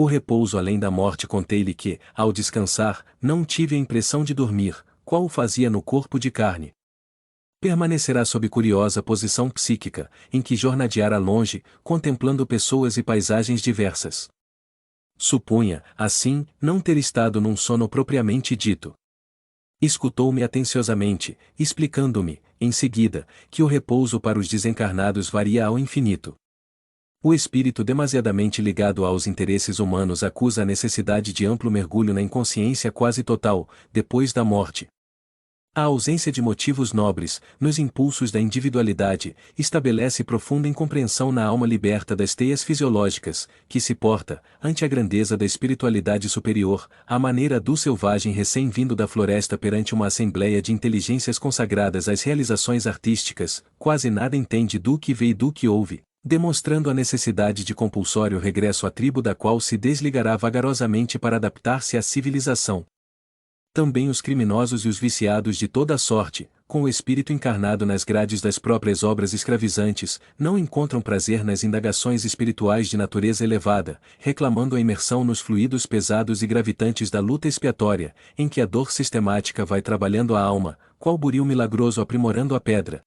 O repouso além da morte contei-lhe que, ao descansar, não tive a impressão de dormir, qual o fazia no corpo de carne. Permanecerá sob curiosa posição psíquica, em que jornadeara longe, contemplando pessoas e paisagens diversas. Supunha, assim, não ter estado num sono propriamente dito. Escutou-me atenciosamente, explicando-me, em seguida, que o repouso para os desencarnados varia ao infinito. O espírito demasiadamente ligado aos interesses humanos acusa a necessidade de amplo mergulho na inconsciência quase total, depois da morte. A ausência de motivos nobres, nos impulsos da individualidade, estabelece profunda incompreensão na alma liberta das teias fisiológicas, que se porta, ante a grandeza da espiritualidade superior, à maneira do selvagem recém-vindo da floresta perante uma assembleia de inteligências consagradas às realizações artísticas, quase nada entende do que vê e do que ouve, demonstrando a necessidade de compulsório regresso à tribo da qual se desligará vagarosamente para adaptar-se à civilização. Também os criminosos e os viciados de toda a sorte, com o espírito encarnado nas grades das próprias obras escravizantes, não encontram prazer nas indagações espirituais de natureza elevada, reclamando a imersão nos fluidos pesados e gravitantes da luta expiatória, em que a dor sistemática vai trabalhando a alma, qual buril milagroso aprimorando a pedra.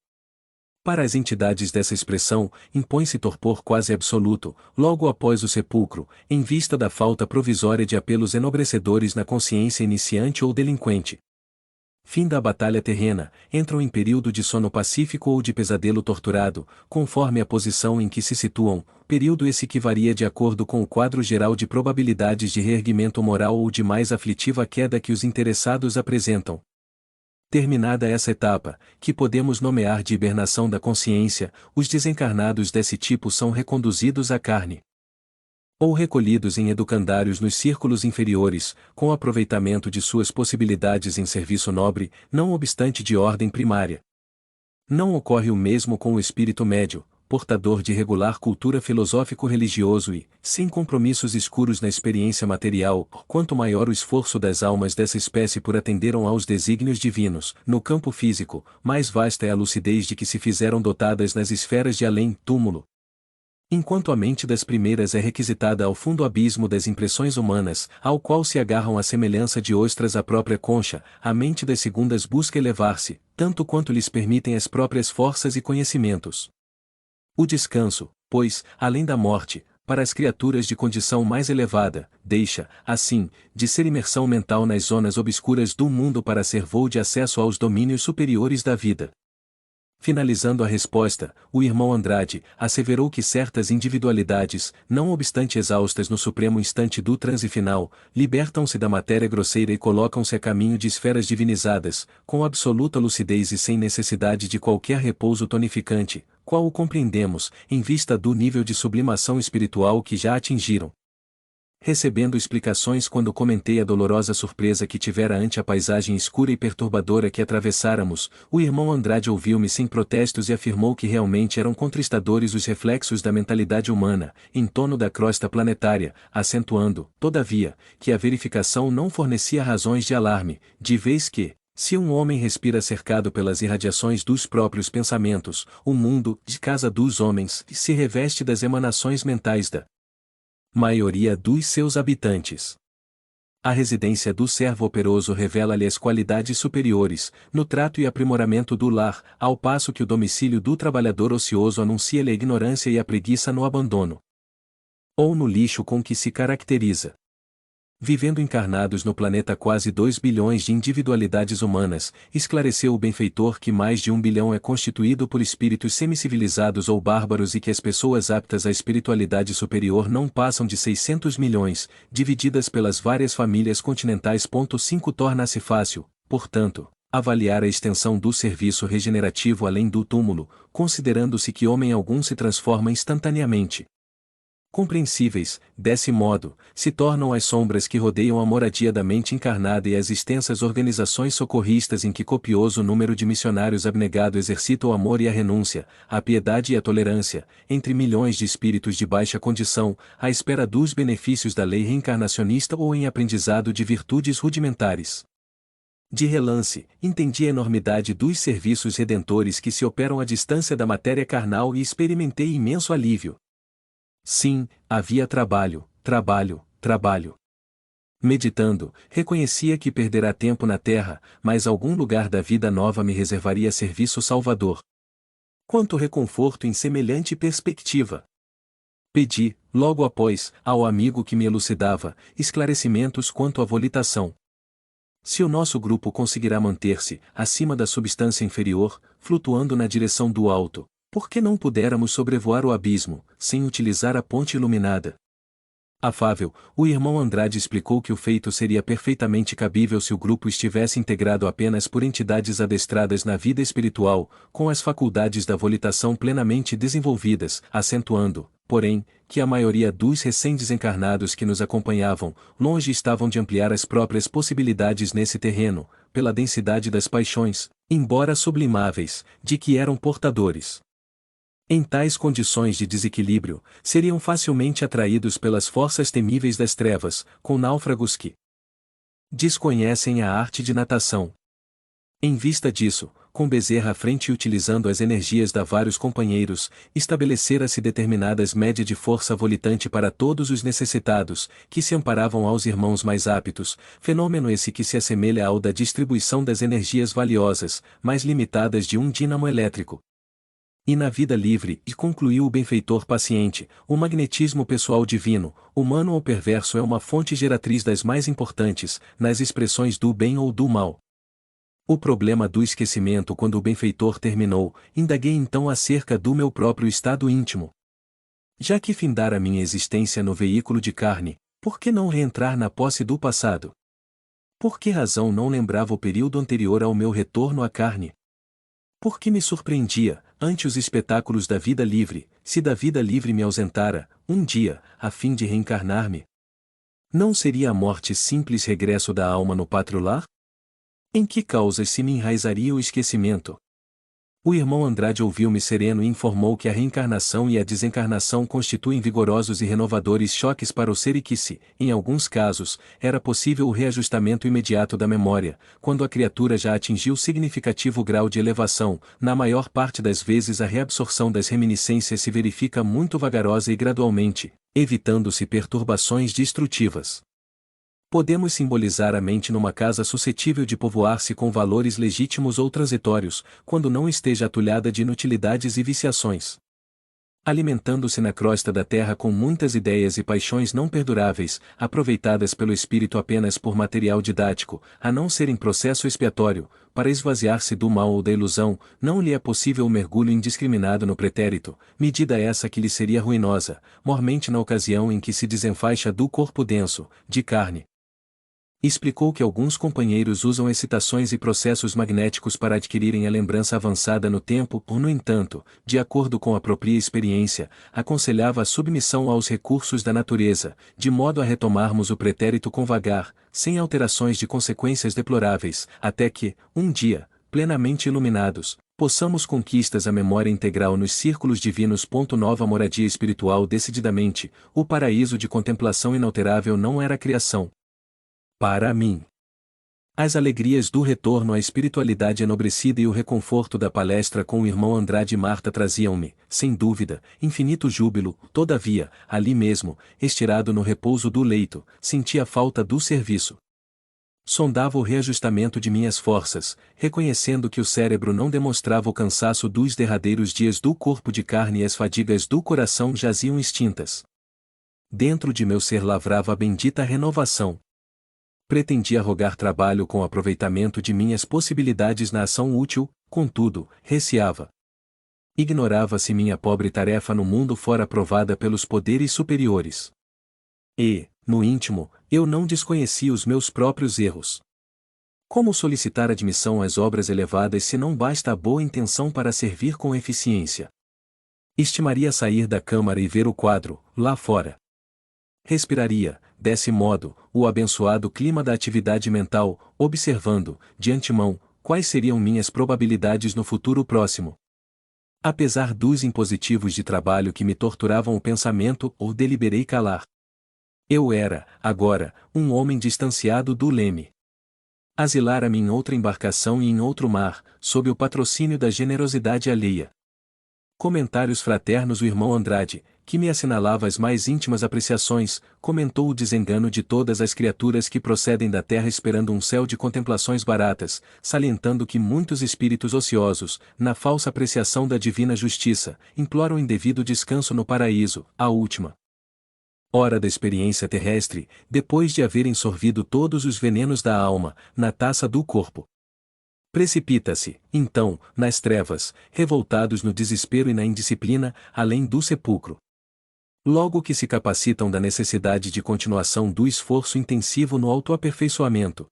Para as entidades dessa expressão, impõe-se torpor quase absoluto, logo após o sepulcro, em vista da falta provisória de apelos enobrecedores na consciência iniciante ou delinquente. Fim da batalha terrena, entram em período de sono pacífico ou de pesadelo torturado, conforme a posição em que se situam, período esse que varia de acordo com o quadro geral de probabilidades de reerguimento moral ou de mais aflitiva queda que os interessados apresentam. Terminada essa etapa, que podemos nomear de hibernação da consciência, os desencarnados desse tipo são reconduzidos à carne. Ou recolhidos em educandários nos círculos inferiores, com aproveitamento de suas possibilidades em serviço nobre, não obstante de ordem primária. Não ocorre o mesmo com o espírito médio, portador de regular cultura filosófico-religioso e, sem compromissos escuros na experiência material, quanto maior o esforço das almas dessa espécie por atenderam aos desígnios divinos, no campo físico, mais vasta é a lucidez de que se fizeram dotadas nas esferas de além-túmulo. Enquanto a mente das primeiras é requisitada ao fundo abismo das impressões humanas, ao qual se agarram à semelhança de ostras à própria concha, a mente das segundas busca elevar-se, tanto quanto lhes permitem as próprias forças e conhecimentos. O descanso, pois, além da morte, para as criaturas de condição mais elevada, deixa, assim, de ser imersão mental nas zonas obscuras do mundo para ser voo de acesso aos domínios superiores da vida. Finalizando a resposta, o irmão Andrade asseverou que certas individualidades, não obstante exaustas no supremo instante do transe final, libertam-se da matéria grosseira e colocam-se a caminho de esferas divinizadas, com absoluta lucidez e sem necessidade de qualquer repouso tonificante, qual o compreendemos, em vista do nível de sublimação espiritual que já atingiram. Recebendo explicações quando comentei a dolorosa surpresa que tivera ante a paisagem escura e perturbadora que atravessáramos, o irmão Andrade ouviu-me sem protestos e afirmou que realmente eram contristadores os reflexos da mentalidade humana, em torno da crosta planetária, acentuando, todavia, que a verificação não fornecia razões de alarme, de vez que, se um homem respira cercado pelas irradiações dos próprios pensamentos, o mundo, de casa dos homens, se reveste das emanações mentais da maioria dos seus habitantes. A residência do servo operoso revela-lhe as qualidades superiores, no trato e aprimoramento do lar, ao passo que o domicílio do trabalhador ocioso anuncia-lhe a ignorância e a preguiça no abandono, ou no lixo com que se caracteriza. Vivendo encarnados no planeta quase 2 bilhões de individualidades humanas, esclareceu o benfeitor que mais de 1 bilhão é constituído por espíritos semicivilizados ou bárbaros e que as pessoas aptas à espiritualidade superior não passam de 600 milhões, divididas pelas várias famílias continentais. 5 Torna-se fácil, portanto, avaliar a extensão do serviço regenerativo além do túmulo, considerando-se que homem algum se transforma instantaneamente. Compreensíveis, desse modo, se tornam as sombras que rodeiam a moradia da mente encarnada e as extensas organizações socorristas em que copioso número de missionários abnegado exercita o amor e a renúncia, a piedade e a tolerância, entre milhões de espíritos de baixa condição, à espera dos benefícios da lei reencarnacionista ou em aprendizado de virtudes rudimentares. De relance, entendi a enormidade dos serviços redentores que se operam à distância da matéria carnal e experimentei imenso alívio. Sim, havia trabalho, trabalho, trabalho. Meditando, reconhecia que perderá tempo na terra, mas algum lugar da vida nova me reservaria serviço salvador. Quanto reconforto em semelhante perspectiva! Pedi, logo após, ao amigo que me elucidava, esclarecimentos quanto à volitação. Se o nosso grupo conseguirá manter-se, acima da substância inferior, flutuando na direção do alto, por que não pudéramos sobrevoar o abismo, sem utilizar a ponte iluminada? Afável, o irmão Andrade explicou que o feito seria perfeitamente cabível se o grupo estivesse integrado apenas por entidades adestradas na vida espiritual, com as faculdades da volitação plenamente desenvolvidas, acentuando, porém, que a maioria dos recém-desencarnados que nos acompanhavam, longe estavam de ampliar as próprias possibilidades nesse terreno, pela densidade das paixões, embora sublimáveis, de que eram portadores. Em tais condições de desequilíbrio, seriam facilmente atraídos pelas forças temíveis das trevas, com náufragos que desconhecem a arte de natação. Em vista disso, com Bezerra à frente e utilizando as energias da vários companheiros, estabelecera-se determinadas média de força volitante para todos os necessitados, que se amparavam aos irmãos mais aptos, fenômeno esse que se assemelha ao da distribuição das energias valiosas, mais limitadas de um dínamo elétrico. E na vida livre, e concluiu o benfeitor paciente, o magnetismo pessoal divino, humano ou perverso é uma fonte geratriz das mais importantes, nas expressões do bem ou do mal. O problema do esquecimento. Quando o benfeitor terminou, indaguei então acerca do meu próprio estado íntimo. Já que findara minha existência no veículo de carne, por que não reentrar na posse do passado? Por que razão não lembrava o período anterior ao meu retorno à carne? Por que me surpreendia, ante os espetáculos da vida livre, se da vida livre me ausentara, um dia, a fim de reencarnar-me? Não seria a morte simples regresso da alma no pátrio lar? Em que causas se me enraizaria o esquecimento? O irmão Andrade ouviu-me sereno e informou que a reencarnação e a desencarnação constituem vigorosos e renovadores choques para o ser e que se, em alguns casos, era possível o reajustamento imediato da memória, quando a criatura já atingiu significativo grau de elevação, na maior parte das vezes a reabsorção das reminiscências se verifica muito vagarosa e gradualmente, evitando-se perturbações destrutivas. Podemos simbolizar a mente numa casa suscetível de povoar-se com valores legítimos ou transitórios, quando não esteja atulhada de inutilidades e viciações. Alimentando-se na crosta da terra com muitas ideias e paixões não perduráveis, aproveitadas pelo espírito apenas por material didático, a não ser em processo expiatório, para esvaziar-se do mal ou da ilusão, não lhe é possível o mergulho indiscriminado no pretérito, medida essa que lhe seria ruinosa, mormente na ocasião em que se desenfaixa do corpo denso, de carne. Explicou que alguns companheiros usam excitações e processos magnéticos para adquirirem a lembrança avançada no tempo, ou no entanto, de acordo com a própria experiência, aconselhava a submissão aos recursos da natureza, de modo a retomarmos o pretérito com vagar, sem alterações de consequências deploráveis, até que, um dia, plenamente iluminados, possamos conquistas a memória integral nos círculos divinos. Nova moradia espiritual. Decididamente, o paraíso de contemplação inalterável não era criação. Para mim, as alegrias do retorno à espiritualidade enobrecida e o reconforto da palestra com o irmão Andrade e Marta traziam-me, sem dúvida, infinito júbilo. Todavia, ali mesmo, estirado no repouso do leito, sentia a falta do serviço. Sondava o reajustamento de minhas forças, reconhecendo que o cérebro não demonstrava o cansaço dos derradeiros dias do corpo de carne e as fadigas do coração jaziam extintas. Dentro de meu ser lavrava a bendita renovação. Pretendia rogar trabalho com aproveitamento de minhas possibilidades na ação útil, contudo, receava. Ignorava se minha pobre tarefa no mundo fora aprovada pelos poderes superiores. E, no íntimo, eu não desconhecia os meus próprios erros. Como solicitar admissão às obras elevadas se não basta a boa intenção para servir com eficiência? Estimaria sair da câmara e ver o quadro, lá fora. Respiraria, desse modo, o abençoado clima da atividade mental, observando, de antemão, quais seriam minhas probabilidades no futuro próximo. Apesar dos impositivos de trabalho que me torturavam o pensamento, ou deliberei calar. Eu era, agora, um homem distanciado do leme. Asilara-me em outra embarcação e em outro mar, sob o patrocínio da generosidade alheia. Comentários fraternos. O irmão Andrade, que me assinalava as mais íntimas apreciações, comentou o desengano de todas as criaturas que procedem da terra esperando um céu de contemplações baratas, salientando que muitos espíritos ociosos, na falsa apreciação da divina justiça, imploram indevido descanso no paraíso, a última hora da experiência terrestre, depois de haverem sorvido todos os venenos da alma, na taça do corpo. Precipita-se, então, nas trevas, revoltados no desespero e na indisciplina, além do sepulcro. Logo que se capacitam da necessidade de continuação do esforço intensivo no autoaperfeiçoamento.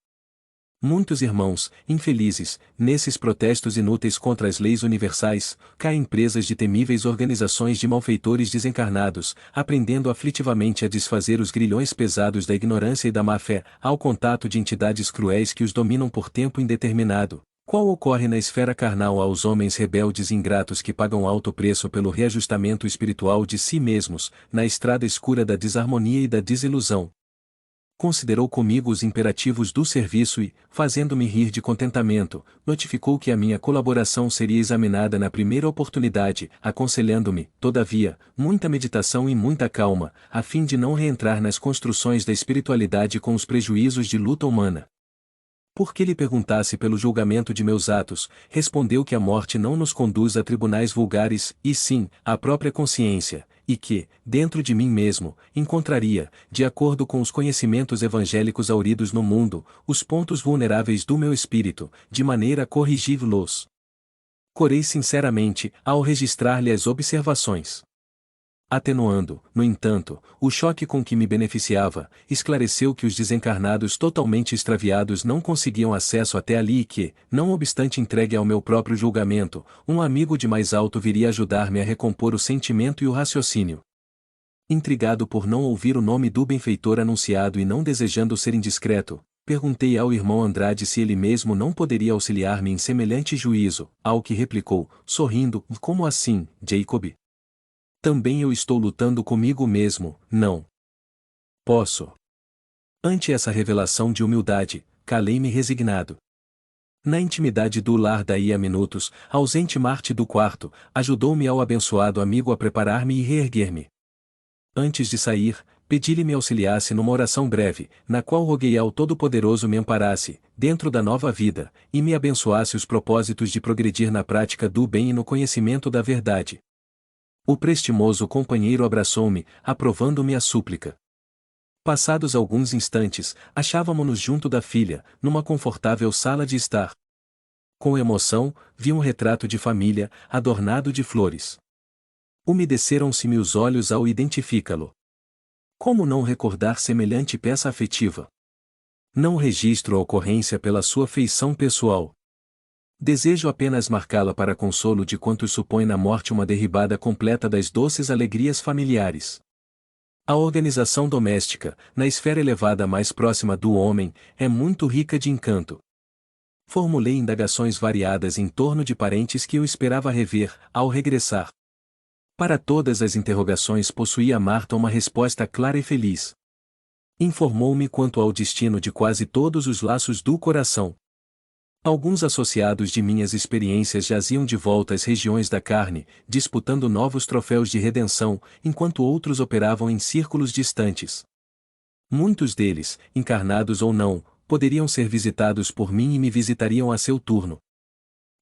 Muitos irmãos, infelizes, nesses protestos inúteis contra as leis universais, caem presas de temíveis organizações de malfeitores desencarnados, aprendendo aflitivamente a desfazer os grilhões pesados da ignorância e da má-fé, ao contato de entidades cruéis que os dominam por tempo indeterminado, qual ocorre na esfera carnal aos homens rebeldes e ingratos que pagam alto preço pelo reajustamento espiritual de si mesmos, na estrada escura da desarmonia e da desilusão. Considerou comigo os imperativos do serviço e, fazendo-me rir de contentamento, notificou que a minha colaboração seria examinada na primeira oportunidade, aconselhando-me, todavia, muita meditação e muita calma, a fim de não reentrar nas construções da espiritualidade com os prejuízos de luta humana. Porque lhe perguntasse pelo julgamento de meus atos, respondeu que a morte não nos conduz a tribunais vulgares, e sim, à própria consciência, e que, dentro de mim mesmo, encontraria, de acordo com os conhecimentos evangélicos auridos no mundo, os pontos vulneráveis do meu espírito, de maneira a corrigi-los. Corei sinceramente, ao registrar-lhe as observações. Atenuando, no entanto, o choque com que me beneficiava, esclareceu que os desencarnados totalmente extraviados não conseguiam acesso até ali e que, não obstante entregue ao meu próprio julgamento, um amigo de mais alto viria ajudar-me a recompor o sentimento e o raciocínio. Intrigado por não ouvir o nome do benfeitor anunciado e não desejando ser indiscreto, perguntei ao irmão Andrade se ele mesmo não poderia auxiliar-me em semelhante juízo, ao que replicou, sorrindo, como assim, Jacob? Também eu estou lutando comigo mesmo, não posso. Ante essa revelação de humildade, calei-me resignado. Na intimidade do lar daí a minutos, ausente Marte do quarto, ajudou-me ao abençoado amigo a preparar-me e reerguer-me. Antes de sair, pedi-lhe me auxiliasse numa oração breve, na qual roguei ao Todo-Poderoso me amparasse, dentro da nova vida, e me abençoasse os propósitos de progredir na prática do bem e no conhecimento da verdade. O prestimoso companheiro abraçou-me, aprovando-me a súplica. Passados alguns instantes, achávamo-nos junto da filha, numa confortável sala de estar. Com emoção, vi um retrato de família, adornado de flores. Umedeceram-se-me os olhos ao identificá-lo. Como não recordar semelhante peça afetiva? Não registro a ocorrência pela sua feição pessoal. Desejo apenas marcá-la para consolo de quantos supõem na morte uma derribada completa das doces alegrias familiares. A organização doméstica, na esfera elevada mais próxima do homem, é muito rica de encanto. Formulei indagações variadas em torno de parentes que eu esperava rever, ao regressar. Para todas as interrogações possuía Marta uma resposta clara e feliz. Informou-me quanto ao destino de quase todos os laços do coração. Alguns associados de minhas experiências jaziam de volta às regiões da carne, disputando novos troféus de redenção, enquanto outros operavam em círculos distantes. Muitos deles, encarnados ou não, poderiam ser visitados por mim e me visitariam a seu turno.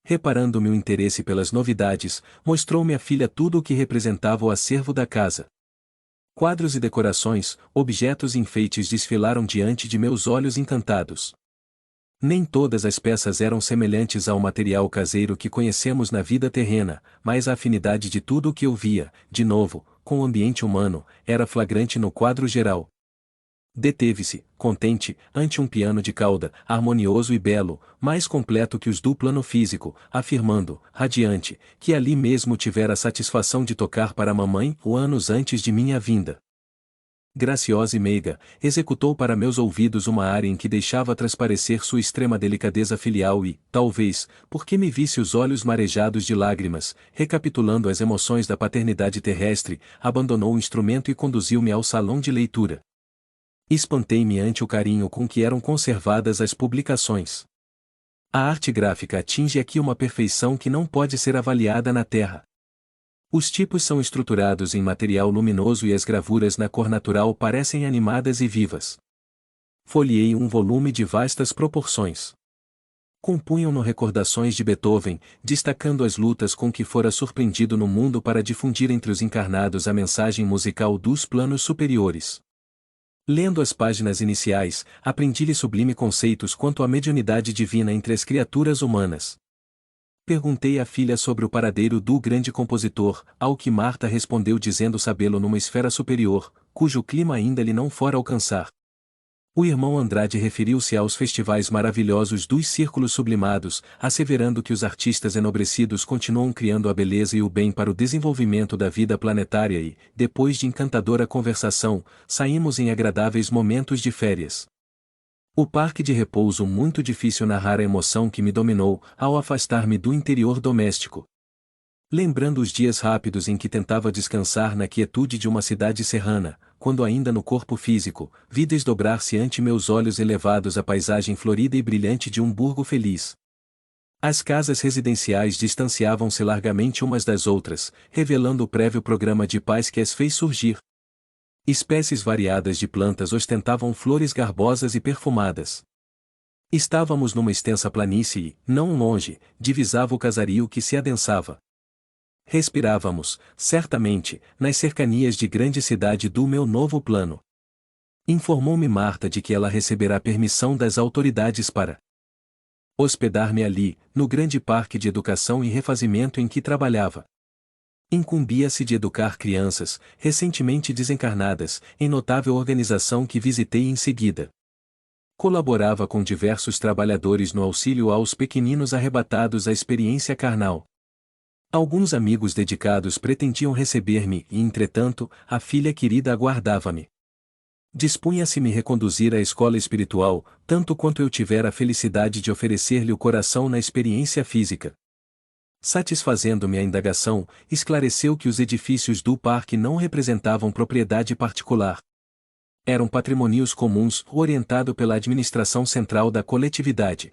Reparando meu interesse pelas novidades, mostrou-me a filha tudo o que representava o acervo da casa. Quadros e decorações, objetos e enfeites desfilaram diante de meus olhos encantados. Nem todas as peças eram semelhantes ao material caseiro que conhecemos na vida terrena, mas a afinidade de tudo o que eu via, de novo, com o ambiente humano, era flagrante no quadro geral. Deteve-se, contente, ante um piano de cauda, harmonioso e belo, mais completo que os do plano físico, afirmando, radiante, que ali mesmo tivera a satisfação de tocar para a mamãe, anos antes de minha vinda. Graciosa e meiga, executou para meus ouvidos uma área em que deixava transparecer sua extrema delicadeza filial e, talvez, porque me visse os olhos marejados de lágrimas, recapitulando as emoções da paternidade terrestre, abandonou o instrumento e conduziu-me ao salão de leitura. Espantei-me ante o carinho com que eram conservadas as publicações. A arte gráfica atinge aqui uma perfeição que não pode ser avaliada na Terra. Os tipos são estruturados em material luminoso e as gravuras na cor natural parecem animadas e vivas. Folheei um volume de vastas proporções. Compunham-no recordações de Beethoven, destacando as lutas com que fora surpreendido no mundo para difundir entre os encarnados a mensagem musical dos planos superiores. Lendo as páginas iniciais, aprendi-lhe sublime conceitos quanto à mediunidade divina entre as criaturas humanas. Perguntei à filha sobre o paradeiro do grande compositor, ao que Marta respondeu dizendo sabê-lo numa esfera superior, cujo clima ainda lhe não fora alcançar. O irmão Andrade referiu-se aos festivais maravilhosos dos círculos sublimados, asseverando que os artistas enobrecidos continuam criando a beleza e o bem para o desenvolvimento da vida planetária e, depois de encantadora conversação, saímos em agradáveis momentos de férias. O parque de repouso muito difícil narrar a emoção que me dominou, ao afastar-me do interior doméstico. Lembrando os dias rápidos em que tentava descansar na quietude de uma cidade serrana, quando ainda no corpo físico, vi desdobrar-se ante meus olhos elevados a paisagem florida e brilhante de um burgo feliz. As casas residenciais distanciavam-se largamente umas das outras, revelando o prévio programa de paz que as fez surgir. Espécies variadas de plantas ostentavam flores garbosas e perfumadas. Estávamos numa extensa planície e, não longe, divisava o casario que se adensava. Respirávamos, certamente, nas cercanias de grande cidade do meu novo plano. Informou-me Marta de que ela receberá permissão das autoridades para hospedar-me ali, no grande parque de educação e refazimento em que trabalhava. Incumbia-se de educar crianças, recentemente desencarnadas, em notável organização que visitei em seguida. Colaborava com diversos trabalhadores no auxílio aos pequeninos arrebatados à experiência carnal. Alguns amigos dedicados pretendiam receber-me e, entretanto, a filha querida aguardava-me. Dispunha-se me reconduzir à escola espiritual, tanto quanto eu tivera a felicidade de oferecer-lhe o coração na experiência física. Satisfazendo-me a indagação, esclareceu que os edifícios do parque não representavam propriedade particular. Eram patrimônios comuns, orientado pela administração central da coletividade.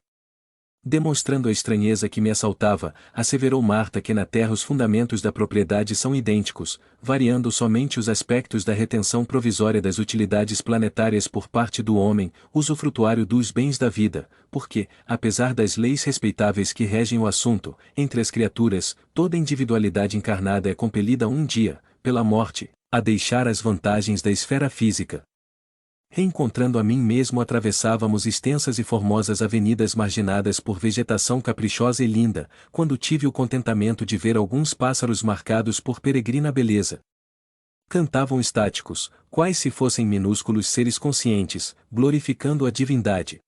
Demonstrando a estranheza que me assaltava, asseverou Marta que na Terra os fundamentos da propriedade são idênticos, variando somente os aspectos da retenção provisória das utilidades planetárias por parte do homem, usufrutuário dos bens da vida, porque, apesar das leis respeitáveis que regem o assunto, entre as criaturas, toda individualidade encarnada é compelida um dia, pela morte, a deixar as vantagens da esfera física. Reencontrando a mim mesmo atravessávamos extensas e formosas avenidas marginadas por vegetação caprichosa e linda, quando tive o contentamento de ver alguns pássaros marcados por peregrina beleza. Cantavam estáticos, quais se fossem minúsculos seres conscientes, glorificando a divindade.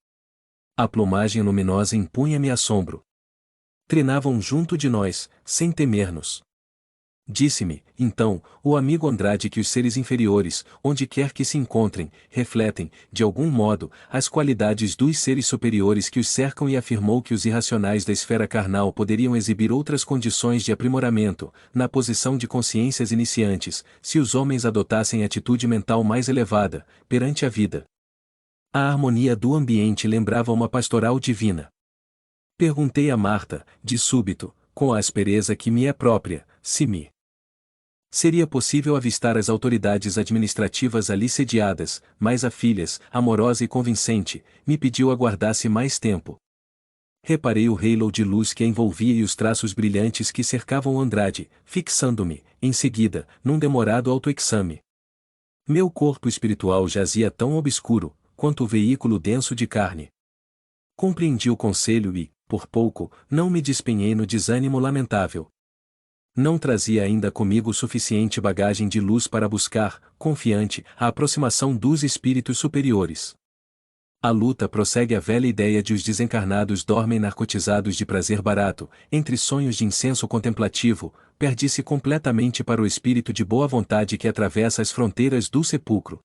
A plumagem luminosa impunha-me assombro. Treinavam junto de nós, sem temer-nos. Disse-me, então, o amigo Andrade que os seres inferiores, onde quer que se encontrem, refletem, de algum modo, as qualidades dos seres superiores que os cercam e afirmou que os irracionais da esfera carnal poderiam exibir outras condições de aprimoramento, na posição de consciências iniciantes, se os homens adotassem atitude mental mais elevada, perante a vida. A harmonia do ambiente lembrava uma pastoral divina. Perguntei a Marta, de súbito, com a aspereza que me é própria, se me seria possível avistar as autoridades administrativas ali sediadas, mas a filhas, amorosa e convincente, me pediu aguardasse mais tempo. Reparei o halo de luz que a envolvia e os traços brilhantes que cercavam Andrade, fixando-me, em seguida, num demorado autoexame. Meu corpo espiritual jazia tão obscuro, quanto o veículo denso de carne. Compreendi o conselho e, por pouco, não me despenhei no desânimo lamentável. Não trazia ainda comigo suficiente bagagem de luz para buscar, confiante, a aproximação dos espíritos superiores. A luta prossegue a velha ideia de os desencarnados dormem narcotizados de prazer barato, entre sonhos de incenso contemplativo, perde-se completamente para o espírito de boa vontade que atravessa as fronteiras do sepulcro.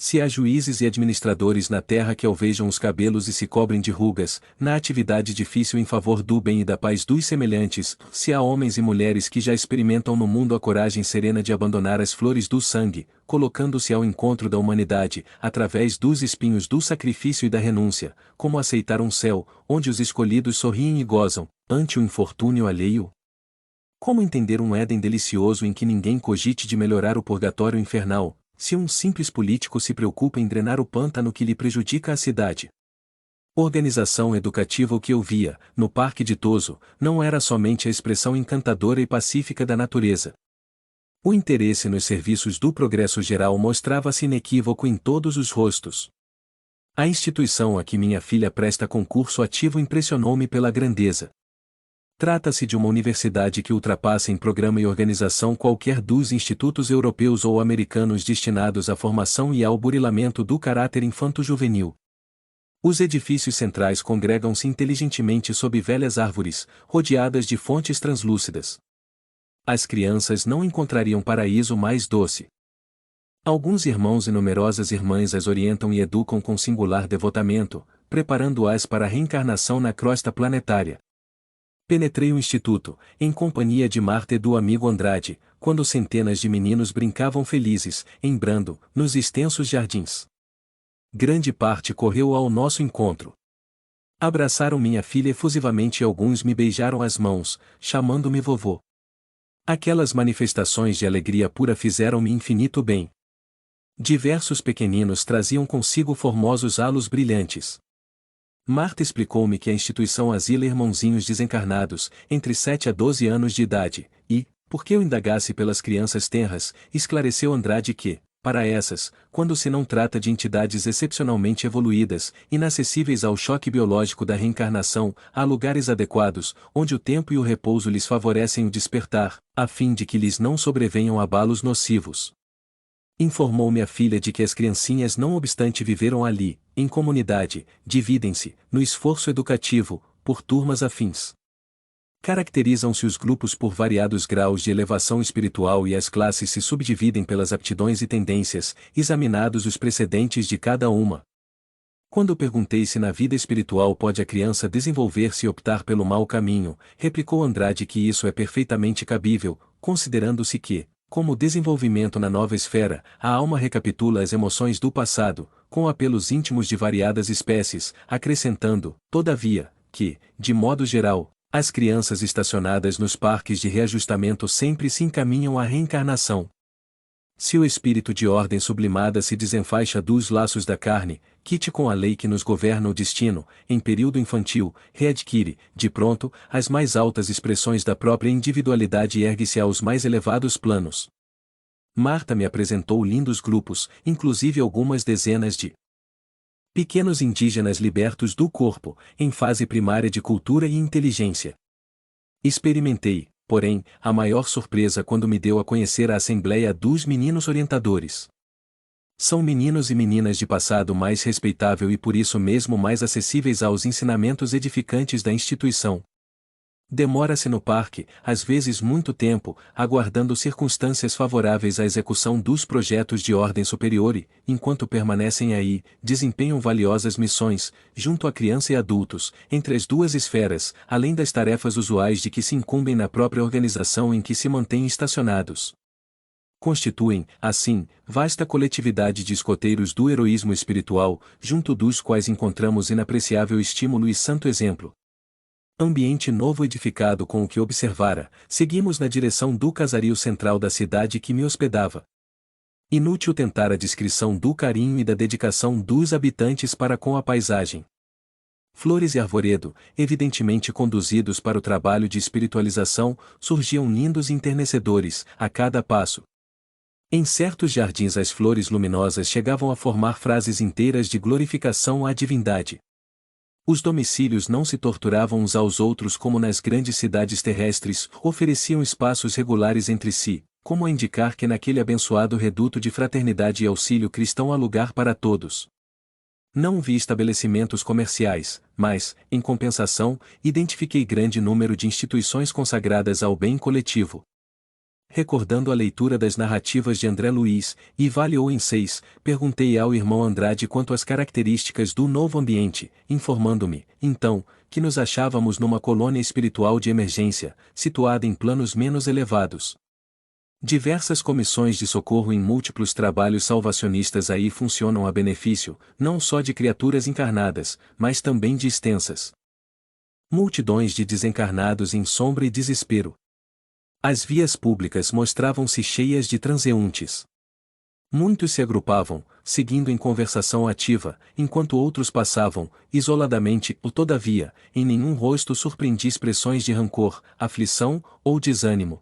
Se há juízes e administradores na terra que alvejam os cabelos e se cobrem de rugas, na atividade difícil em favor do bem e da paz dos semelhantes, se há homens e mulheres que já experimentam no mundo a coragem serena de abandonar as flores do sangue, colocando-se ao encontro da humanidade, através dos espinhos do sacrifício e da renúncia, como aceitar um céu, onde os escolhidos sorriem e gozam, ante o infortúnio alheio? Como entender um Éden delicioso em que ninguém cogite de melhorar o purgatório infernal, se um simples político se preocupa em drenar o pântano que lhe prejudica a cidade? Organização educativa. O que eu via, no Parque Ditoso, não era somente a expressão encantadora e pacífica da natureza. O interesse nos serviços do progresso geral mostrava-se inequívoco em todos os rostos. A instituição a que minha filha presta concurso ativo impressionou-me pela grandeza. Trata-se de uma universidade que ultrapassa em programa e organização qualquer dos institutos europeus ou americanos destinados à formação e ao burilamento do caráter infanto-juvenil. Os edifícios centrais congregam-se inteligentemente sob velhas árvores, rodeadas de fontes translúcidas. As crianças não encontrariam paraíso mais doce. Alguns irmãos e numerosas irmãs as orientam e educam com singular devotamento, preparando-as para a reencarnação na crosta planetária. Penetrei o instituto, em companhia de Marta e do amigo Andrade, quando centenas de meninos brincavam felizes, em brando, nos extensos jardins. Grande parte correu ao nosso encontro. Abraçaram minha filha efusivamente e alguns me beijaram as mãos, chamando-me vovô. Aquelas manifestações de alegria pura fizeram-me infinito bem. Diversos pequeninos traziam consigo formosos halos brilhantes. Marta explicou-me que a instituição asila irmãozinhos desencarnados, entre 7 a 12 anos de idade, e, porque eu indagasse pelas crianças tenras, esclareceu Andrade que, para essas, quando se não trata de entidades excepcionalmente evoluídas, inacessíveis ao choque biológico da reencarnação, há lugares adequados, onde o tempo e o repouso lhes favorecem o despertar, a fim de que lhes não sobrevenham abalos nocivos. Informou-me a filha de que as criancinhas não obstante viveram ali, em comunidade, dividem-se, no esforço educativo, por turmas afins. Caracterizam-se os grupos por variados graus de elevação espiritual e as classes se subdividem pelas aptidões e tendências, examinados os precedentes de cada uma. Quando perguntei se na vida espiritual pode a criança desenvolver-se e optar pelo mau caminho, replicou Andrade que isso é perfeitamente cabível, considerando-se que, como desenvolvimento na nova esfera, a alma recapitula as emoções do passado, com apelos íntimos de variadas espécies, acrescentando, todavia, que, de modo geral, as crianças estacionadas nos parques de reajustamento sempre se encaminham à reencarnação. Se o espírito de ordem sublimada se desenfaixa dos laços da carne, quite com a lei que nos governa o destino, em período infantil, readquire, de pronto, as mais altas expressões da própria individualidade e ergue-se aos mais elevados planos. Marta me apresentou lindos grupos, inclusive algumas dezenas de pequenos indígenas libertos do corpo, em fase primária de cultura e inteligência. Experimentei, porém, a maior surpresa quando me deu a conhecer a Assembleia dos Meninos Orientadores. São meninos e meninas de passado mais respeitável e por isso mesmo mais acessíveis aos ensinamentos edificantes da instituição. Demora-se no parque, às vezes muito tempo, aguardando circunstâncias favoráveis à execução dos projetos de ordem superior e, enquanto permanecem aí, desempenham valiosas missões, junto a criança e adultos, entre as duas esferas, além das tarefas usuais de que se incumbem na própria organização em que se mantêm estacionados. Constituem, assim, vasta coletividade de escoteiros do heroísmo espiritual, junto dos quais encontramos inapreciável estímulo e santo exemplo. Ambiente novo edificado com o que observara, seguimos na direção do casario central da cidade que me hospedava. Inútil tentar a descrição do carinho e da dedicação dos habitantes para com a paisagem. Flores e arvoredo, evidentemente conduzidos para o trabalho de espiritualização, surgiam lindos e enternecedores, a cada passo. Em certos jardins as flores luminosas chegavam a formar frases inteiras de glorificação à divindade. Os domicílios não se torturavam uns aos outros como nas grandes cidades terrestres, ofereciam espaços regulares entre si, como a indicar que naquele abençoado reduto de fraternidade e auxílio cristão há lugar para todos. Não vi estabelecimentos comerciais, mas, em compensação, identifiquei grande número de instituições consagradas ao bem coletivo. Recordando a leitura das narrativas de André Luiz, e Vale ou em 6, perguntei ao irmão Andrade quanto às características do novo ambiente, informando-me, então, que nos achávamos numa colônia espiritual de emergência, situada em planos menos elevados. Diversas comissões de socorro em múltiplos trabalhos salvacionistas aí funcionam a benefício, não só de criaturas encarnadas, mas também de extensas multidões de desencarnados em sombra e desespero. As vias públicas mostravam-se cheias de transeuntes. Muitos se agrupavam, seguindo em conversação ativa, enquanto outros passavam, isoladamente, ou todavia, em nenhum rosto surpreendi expressões de rancor, aflição ou desânimo.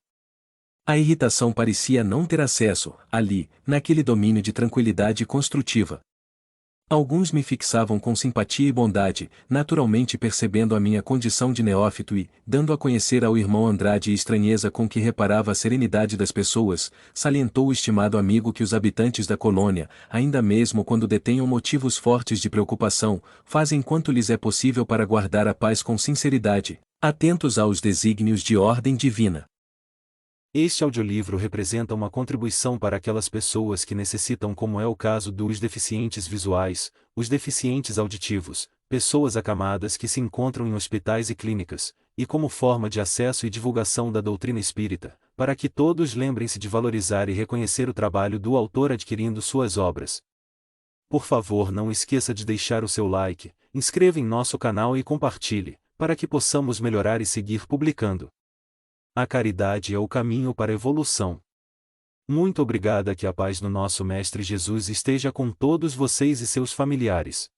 A irritação parecia não ter acesso, ali, naquele domínio de tranquilidade construtiva. Alguns me fixavam com simpatia e bondade, naturalmente percebendo a minha condição de neófito e, dando a conhecer ao irmão Andrade a estranheza com que reparava a serenidade das pessoas, salientou o estimado amigo que os habitantes da colônia, ainda mesmo quando detenham motivos fortes de preocupação, fazem quanto lhes é possível para guardar a paz com sinceridade, atentos aos desígnios de ordem divina. Este audiolivro representa uma contribuição para aquelas pessoas que necessitam, como é o caso dos deficientes visuais, os deficientes auditivos, pessoas acamadas que se encontram em hospitais e clínicas, e como forma de acesso e divulgação da doutrina espírita, para que todos lembrem-se de valorizar e reconhecer o trabalho do autor adquirindo suas obras. Por favor, não esqueça de deixar o seu like, inscreva em nosso canal e compartilhe, para que possamos melhorar e seguir publicando. A caridade é o caminho para a evolução. Muito obrigada, que a paz do nosso Mestre Jesus esteja com todos vocês e seus familiares.